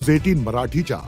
Z18 मराठीच्या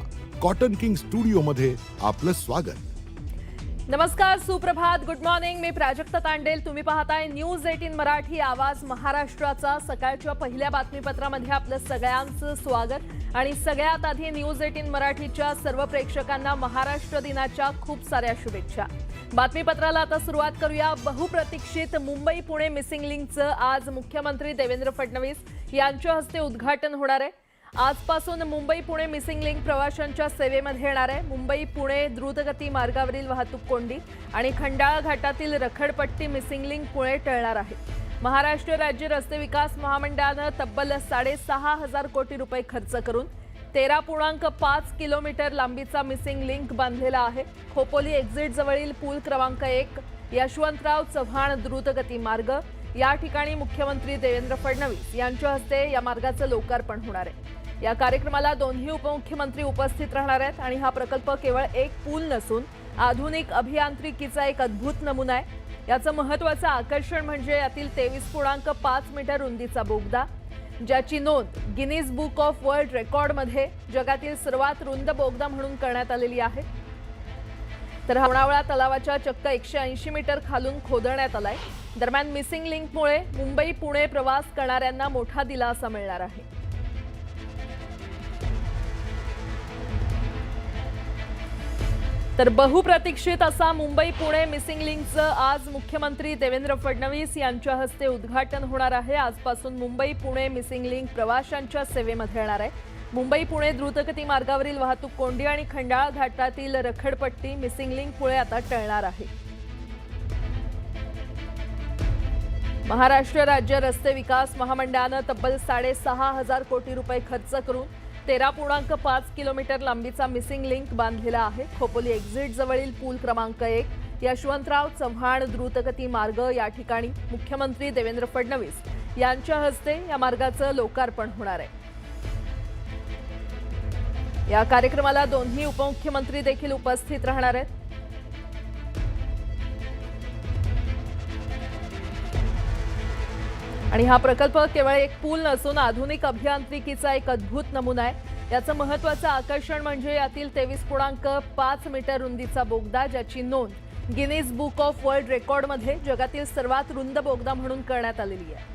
cotton king studio मध्ये आपलं स्वागत। नमस्कार, सुप्रभात, गुड मॉर्निंग। मी प्राजक्ता तांडेल। तुम्ही पाहताय न्यूज 18 मराठी, आवाज महाराष्ट्राचा। सकाळच्या पहिल्या बातमीपत्रामध्ये आपलं सगळ्यांचं स्वागत आणि सगळ्यात आधी न्यूज 18 मराठीच्या सर्व प्रेक्षकांना महाराष्ट्र दिनाच्या खूप साऱ्या शुभेच्छा। बातमीपत्राला आता सुरुवात करूया। बहुप्रतीक्षित मुंबई पुणे मिसिंग लिंकचं आज मुख्यमंत्री देवेंद्र फडणवीस यांच्या हस्ते उद्घाटन होणार आहे। आजपासून मुंबई पुणे मिसिंग लिंक प्रवाशांच्या सेवेमध्ये येणार आहे। मुंबई पुणे द्रुतगती मार्गावरील वाहतूक कोंडी आणि खंडाळा घाटातील रखडपट्टी मिसिंग लिंक पुणे टळणार आहे। महाराष्ट्र राज्य रस्ते विकास महामंडळाने तब्बल 6,500 कोटी रुपये खर्च करून 13.5 किलोमीटर लांबीचा मिसिंग लिंक बांधलेला आहे। खोपोली एक्झिट जवळील पूल क्रमांक 1 यशवंतराव चव्हाण द्रुतगती मार्ग या ठिकाणी मुख्यमंत्री देवेंद्र फडणवीस यांच्या हस्ते या मार्गाचं लोकार्पण होणार आहे। या कार्यक्रमाला दोन्ही उपमुख्यमंत्री उपस्थित राहणार आहेत आणि हा प्रकल्प केवळ एक पूल नसून आधुनिक अभियांत्रिकीचा एक अद्भुत नमुना आहे। याचं महत्त्वाचं आकर्षण म्हणजे यातील 23.5 मीटर रुंदीचा बोगदा, ज्याची नोंद गिनीज बुक ऑफ वर्ल्ड रेकॉर्डमध्ये जगातील सर्वात रुंद बोगदा म्हणून करण्यात आलेली आहे। तर लोणावळा तलावाच्या चक्क 180 मीटर खालून खोदण्यात आलाय। दरम्यान मिसिंग लिंकमुळे मुंबई पुणे प्रवास करणाऱ्यांना मोठा दिलासा मिळणार आहे। तर बहुप्रतीक्षित असा मुंबई पुणे मिसिंग लिंकचं आज मुख्यमंत्री देवेंद्र फडणवीस यांच्या हस्ते उद्घाटन होणार आहे। आजपासून मुंबई पुणे मिसिंग लिंक प्रवाशांच्या सेवेमध्ये येणार आहे। मुंबई पुणे द्रुतगती मार्गावरील वाहतूक कोंडी आणि खंडाळा घाटातील रखडपट्टी मिसिंग लिंक पुढे आता टळणार आहे। महाराष्ट्र राज्य रस्ते विकास महामंडळाने तब्बल 6,500 कोटी रुपये खर्च करून 13.5 किलोमीटर लांबीचा मिसिंग लिंक बांधलेला आहे। खोपोली एक्झिट जवळील पूल क्रमांक 1 यशवंतराव चव्हाण द्रुतगती मार्ग या ठिकाणी मुख्यमंत्री देवेंद्र फडणवीस यांच्या हस्ते या मार्गाचं लोकार्पण होणार आहे। या कार्यक्रमाला दोन्ही उपमुख्यमंत्री देखील उपस्थित राहणार आहेत। आणि हा प्रकल्प केवळ एक पूल नसून आधुनिक अभियांत्रिकीचा एक अद्भुत नमुना आहे। याचं महत्त्वाचं आकर्षण म्हणजे यातील 23.5 मीटर रुंदीचा बोगदा, ज्याची नोंद गिनीज बुक ऑफ वर्ल्ड रेकॉर्डमध्ये जगातील सर्वात रुंद बोगदा म्हणून करण्यात आलेली आहे।